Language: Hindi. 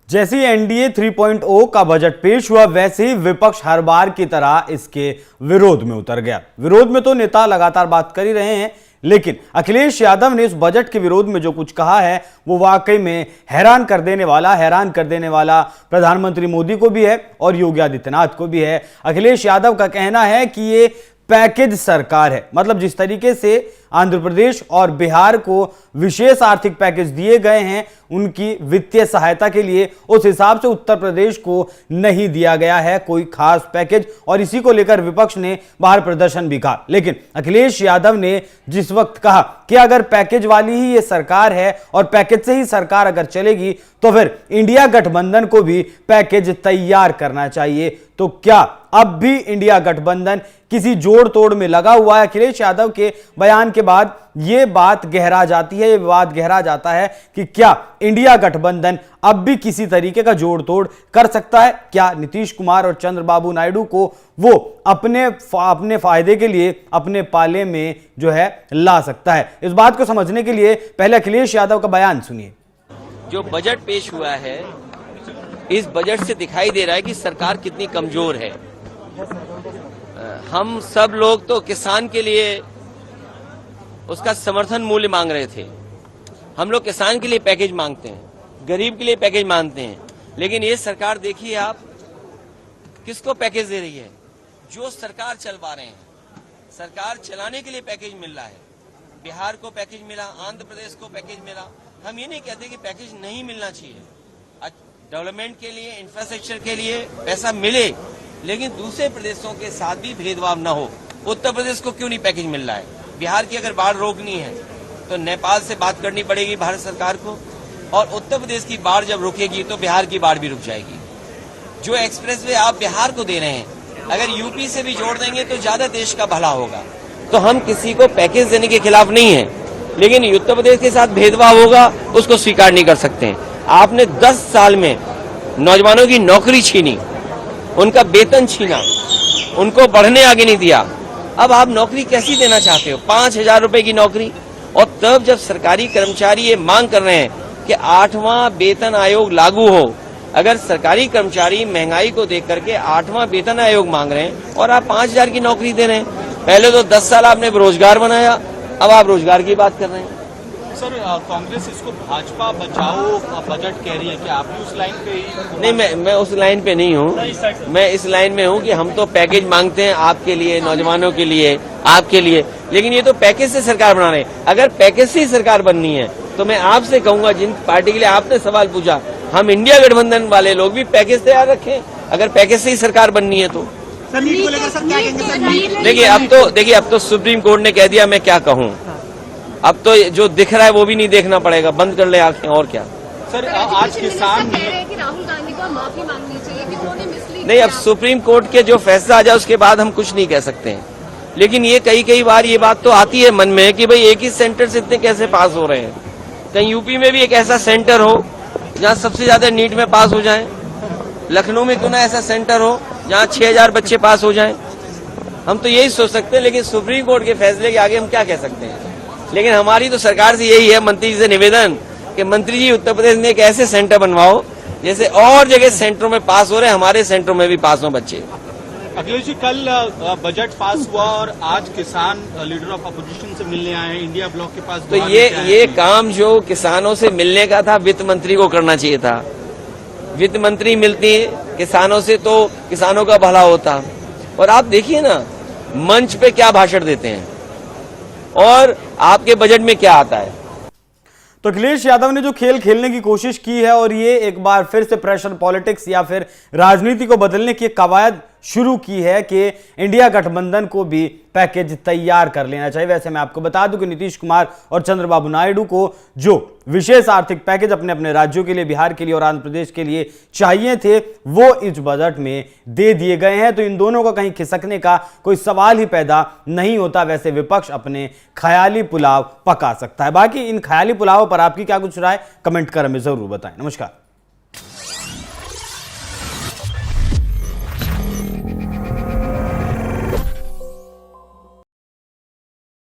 जैसे ही एनडीए 3.0 का बजट पेश हुआ वैसे ही विपक्ष हर बार की तरह इसके विरोध में उतर गया। विरोध में तो नेता लगातार बात कर ही रहे हैं, लेकिन अखिलेश यादव ने इस बजट के विरोध में जो कुछ कहा है वो वाकई में हैरान कर देने वाला प्रधानमंत्री मोदी को भी है और योगी आदित्यनाथ को भी है। अखिलेश यादव का कहना है कि ये पैकेज सरकार है, मतलब जिस तरीके से आंध्र प्रदेश और बिहार को विशेष आर्थिक पैकेज दिए गए हैं उनकी वित्तीय सहायता के लिए, उस हिसाब से उत्तर प्रदेश को नहीं दिया गया है कोई खास पैकेज, और इसी को लेकर विपक्ष ने बाहर प्रदर्शन भी कहा। लेकिन अखिलेश यादव ने जिस वक्त कहा कि अगर पैकेज वाली ही ये सरकार है और पैकेज से ही सरकार अगर चलेगी तो फिर इंडिया गठबंधन को भी पैकेज तैयार करना चाहिए, तो क्या अब भी इंडिया गठबंधन किसी जोड़ तोड़ में लगा हुआ है? अखिलेश यादव के बयान के बाद यह बात गहरा जाती है, यह विवाद गहरा जाता है कि क्या इंडिया गठबंधन अब भी किसी तरीके का जोड़ तोड़ कर सकता है? क्या नीतीश कुमार और चंद्रबाबू नायडू को वो अपने फायदे के लिए अपने पाले में जो है ला सकता है? इस बात को समझने के लिए पहले अखिलेश यादव का बयान सुनिए। जो बजट पेश हुआ है, इस बजट से दिखाई दे रहा है कि सरकार कितनी कमजोर है। हम सब लोग तो किसान के लिए उसका समर्थन मूल्य मांग रहे थे। हम लोग किसान के लिए पैकेज मांगते हैं, गरीब के लिए पैकेज मांगते हैं, लेकिन ये सरकार देखिए आप किसको पैकेज दे रही है? जो सरकार चलवा रहे हैं, सरकार चलाने के लिए पैकेज मिल रहा है। बिहार को पैकेज मिला, आंध्र प्रदेश को पैकेज मिला। हम ये नहीं कहते कि पैकेज नहीं मिलना चाहिए, डेवलपमेंट के लिए, इंफ्रास्ट्रक्चर के लिए पैसा मिले, लेकिन दूसरे प्रदेशों के साथ भी भेदभाव न हो। उत्तर प्रदेश को क्यों नहीं पैकेज मिल रहा है? बिहार की अगर बाढ़ रोकनी है तो नेपाल से बात करनी पड़ेगी भारत सरकार को, और उत्तर प्रदेश की बाढ़ जब रुकेगी तो बिहार की बाढ़ भी रुक जाएगी। जो एक्सप्रेसवे आप बिहार को दे रहे हैं, अगर यूपी से भी जोड़ देंगे तो ज्यादा देश का भला होगा। तो हम किसी को पैकेज देने के खिलाफ नहीं है, लेकिन उत्तर प्रदेश के साथ भेदभाव होगा उसको स्वीकार नहीं कर सकते। आपने 10 साल में नौजवानों की नौकरी छीनी, उनका वेतन छीना, उनको बढ़ने आगे नहीं दिया। अब आप नौकरी कैसी देना चाहते हो? 5,000 रुपए की नौकरी। और तब जब सरकारी कर्मचारी ये मांग कर रहे हैं कि 8वां वेतन आयोग लागू हो, अगर सरकारी कर्मचारी महंगाई को देख करके 8वां वेतन आयोग मांग रहे हैं और आप 5,000 की नौकरी दे रहे हैं, पहले तो 10 साल आपने रोजगार बनाया, अब आप रोजगार की बात कर रहे हैं। सर, कांग्रेस इसको भाजपा बचाओ बजट कह रही है कि आप भी उस लाइन पे ही? नहीं, मैं उस लाइन पे नहीं हूँ। मैं इस लाइन में हूँ कि हम तो पैकेज मांगते हैं आपके लिए, नौजवानों के लिए, आपके लिए, लेकिन ये तो पैकेज से सरकार बना रहे हैं। अगर पैकेज से ही सरकार बननी है तो मैं आपसे कहूंगा, जिन पार्टी के लिए आपने सवाल पूछा, हम इंडिया गठबंधन वाले लोग भी पैकेज तैयार रखें अगर पैकेज से ही सरकार बननी है तो। देखिए अब तो सुप्रीम कोर्ट ने कह दिया, मैं क्या कहूँ। अब तो जो दिख रहा है वो भी नहीं देखना पड़ेगा, बंद कर ले आंखें, और क्या। सर, आज किसान कह रहे हैं कि राहुल गांधी को माफी मांगनी चाहिए कि उन्होंने मिसलीड नहीं, अब सुप्रीम कोर्ट के जो फैसला आ जाए उसके बाद हम कुछ नहीं कह सकते हैं, लेकिन ये कई बार ये बात तो आती है मन में कि भाई एक ही सेंटर से इतने कैसे पास हो रहे हैं। कहीं यूपी में भी एक ऐसा सेंटर हो जहाँ सबसे ज्यादा नीट में पास हो जाए, लखनऊ में क्यों ना ऐसा सेंटर हो जहाँ 6,000 बच्चे पास हो जाएं। हम तो यही सोच सकते हैं, लेकिन सुप्रीम कोर्ट के फैसले के आगे हम क्या कह सकते हैं। लेकिन हमारी तो सरकार से यही है, मंत्री जी से निवेदन कि मंत्री जी उत्तर प्रदेश में एक ऐसे सेंटर बनवाओ जैसे और जगह सेंटरों में पास हो रहे हैं, हमारे सेंटरों में भी पास हो बच्चे। अखिलेश जी, कल बजट पास हुआ और आज किसान लीडर ऑफ अपोजिशन से मिलने आए हैं इंडिया ब्लॉक के पास। तो ये काम जो किसानों से मिलने का था, वित्त मंत्री को करना चाहिए था। वित्त मंत्री मिलती है किसानों से तो किसानों का भला होता। और आप देखिए ना, मंच पे क्या भाषण देते हैं और आपके बजट में क्या आता है। तो अखिलेश यादव ने जो खेल खेलने की कोशिश की है और ये एक बार फिर से प्रेशर पॉलिटिक्स या फिर राजनीति को बदलने की कवायद शुरू की है कि इंडिया गठबंधन को भी पैकेज तैयार कर लेना चाहिए। वैसे मैं आपको बता दूं कि नीतीश कुमार और चंद्रबाबू नायडू को जो विशेष आर्थिक पैकेज अपने अपने राज्यों के लिए, बिहार के लिए और आंध्र प्रदेश के लिए चाहिए थे, वो इस बजट में दे दिए गए हैं। तो इन दोनों का कहीं खिसकने का कोई सवाल ही पैदा नहीं होता। वैसे विपक्ष अपने ख्याली पुलाव पका सकता है। बाकी इन ख्याली पुलावों पर आपकी क्या कुछ राय, कमेंट कर हमें जरूर बताएं। नमस्कार।